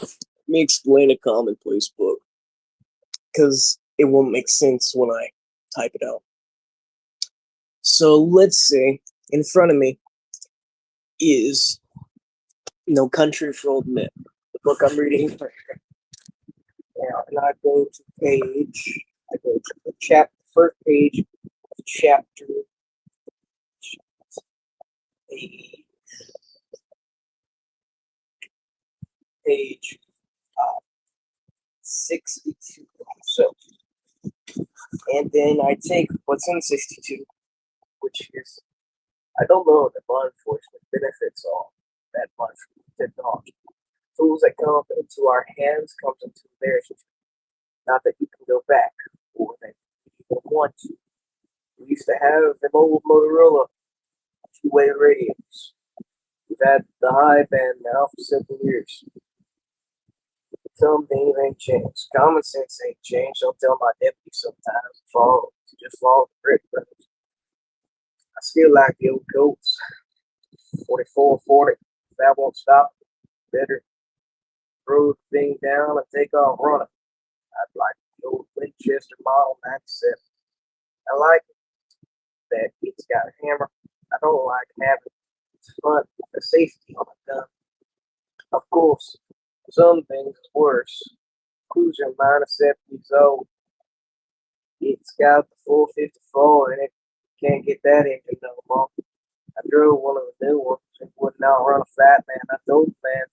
Let me explain a commonplace book, because it won't make sense when I type it out. So let's say in front of me is No Country for Old Men, the book I'm reading right now. And I go to the first page of chapter page, page 62. So, and then I take what's in 62, which is, I don't know that law enforcement benefits all that much from technology. Tools that come into our hands comes into theirs. Not that you can go back or that you don't want to. We used to have the old Motorola two-way radios. We've had the high band now for several years. Some things ain't changed. Common sense ain't changed. I'll tell my deputy sometimes to just follow the brick roads. I still like the old coats. 44-40. If that won't stop, better throw the thing down and take off running. I'd like the old Winchester Model 97. I like it that it's got a hammer. I don't like having fun, the safety on a gun. Of course, some things is worse. Cruiser mine is 7 years old. It's got the 454 in it. Can't get that engine no more. I drove one of the new ones and wouldn't outrun a fat man. I told the man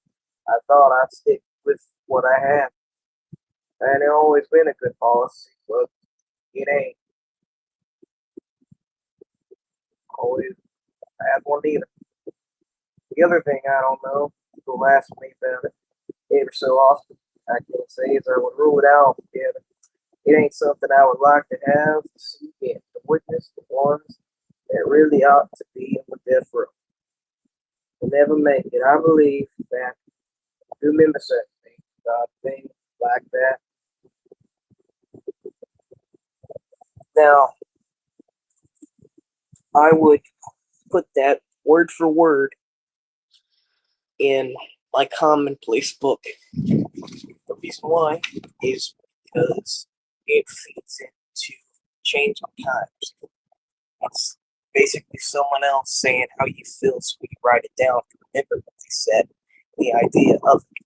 I thought I'd stick with what I had. And it's always been a good policy, but it ain't always had one either. The other thing I don't know, people ask me about it every so often. I can't say is I would rule it out altogether. It ain't something I would like to have to see again. To witness the ones that really ought to be in the death row will never make it. I believe that I do remember certain things about things like that. Now, I would put that word for word in my commonplace book. The reason why is because it feeds into changing times. It's basically someone else saying how you feel, so you write it down to remember what they said. The idea of it.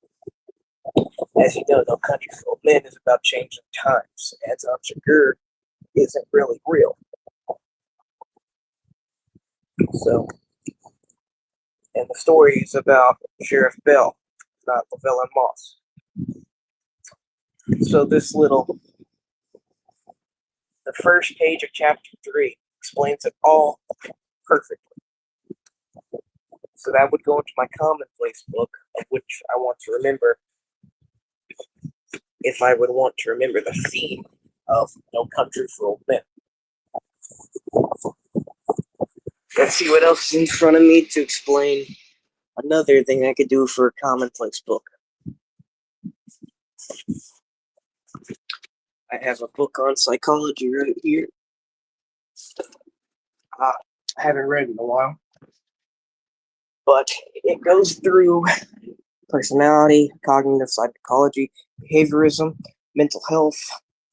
As you know, No Country for Old Men is about changing times. As Shagur isn't really real. So, and the story is about Sheriff Bell, not Lavelle and Moss. So the first page of chapter 3 explains it all perfectly. So that would go into my commonplace book, of which I want to remember, if I would want to remember the theme of No Country for Old Men. Let's see what else is in front of me to explain another thing I could do for a commonplace book. I have a book on psychology right here. I haven't read it in a while, but it goes through personality, cognitive psychology, behaviorism, mental health,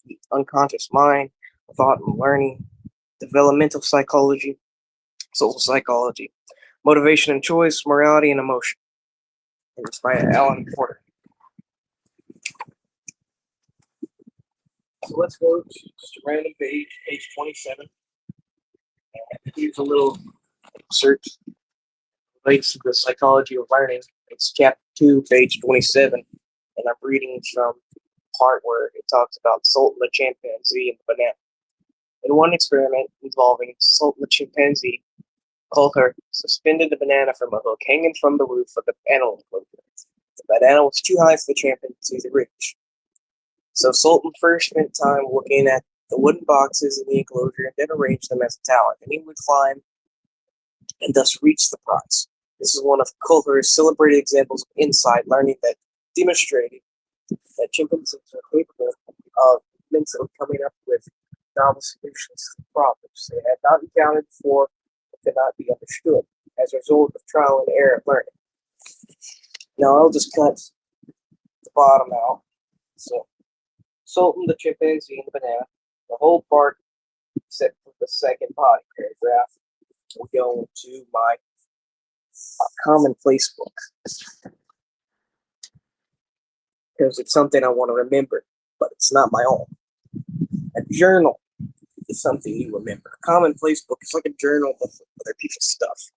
the unconscious mind, thought and learning, developmental psychology, social psychology, motivation and choice, morality and emotion. And it's by Alan Porter. So let's go to just a random page 27. And here's a little search relates to the psychology of learning. It's chapter 2, page 27. And I'm reading from the part where it talks about Sultan the chimpanzee and the banana. In one experiment involving Sultan the chimpanzee, Colker suspended the banana from a hook hanging from the roof of the animal enclosure. The banana was too high for the chimpanzee to reach. So Sultan first spent time looking at the wooden boxes in the enclosure and then arranged them as a tower. Then he would climb and thus reach the prize. This is one of Colker's celebrated examples of insight learning that demonstrated that chimpanzees are capable of mentally coming up with novel solutions to problems they had not encountered before and could not be understood as a result of trial and error learning. Now I'll just cut bottom out. So, Sultan, the chimpanzee, and the banana, the whole part except for the second body paragraph, will go into my commonplace book because it's something I want to remember, but it's not my own. A journal is something you remember. A commonplace book is like a journal of other people's stuff,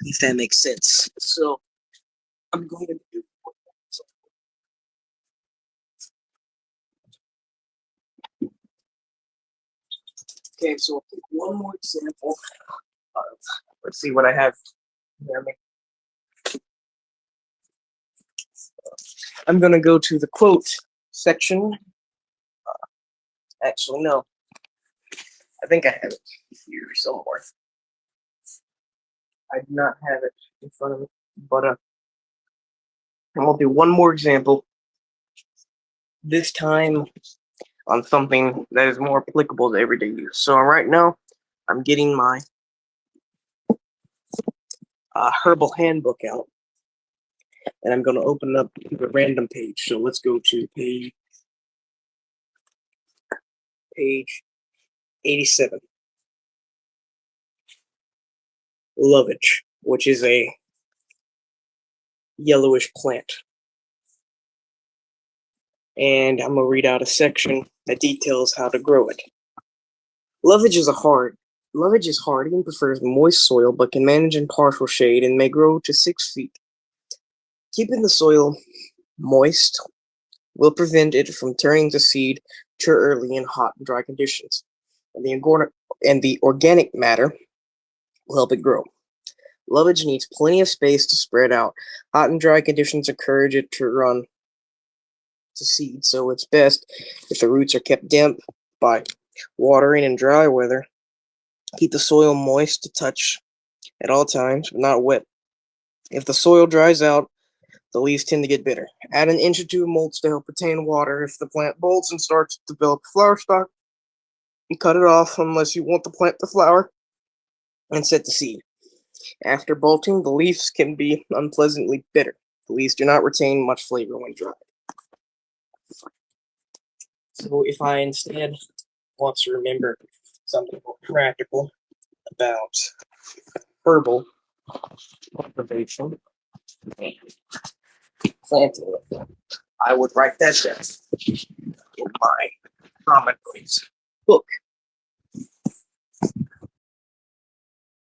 if that makes sense. So I'm going to do. Okay, so I'll take one more example. Let's see what I have near me. I'm going to go to the quote section. Actually, no. I think I have it here somewhere. I do not have it in front of me, but I'll do one more example. This time on something that is more applicable to everyday use. So right now, I'm getting my herbal handbook out, and I'm going to open up a random page. So let's go to page 87. Lovage, which is a yellowish plant. And I'm going to read out a section that details how to grow it. Lovage is hardy and prefers moist soil, but can manage in partial shade and may grow to 6 feet. Keeping the soil moist will prevent it from turning to seed too early in hot and dry conditions, and the organic matter will help it grow. Lovage needs plenty of space to spread out. Hot and dry conditions encourage it to run to seed, so it's best if the roots are kept damp by watering in dry weather. Keep the soil moist to touch at all times, but not wet. If the soil dries out, the leaves tend to get bitter. Add an inch or two of mulch to help retain water. If the plant bolts and starts to develop flower stalk, cut it off unless you want the plant to flower, and set the seed. After bolting, the leaves can be unpleasantly bitter. The leaves do not retain much flavor when dried. So if I instead want to remember something more practical about herbal cultivation and planting, I would write that down in my commonplace book.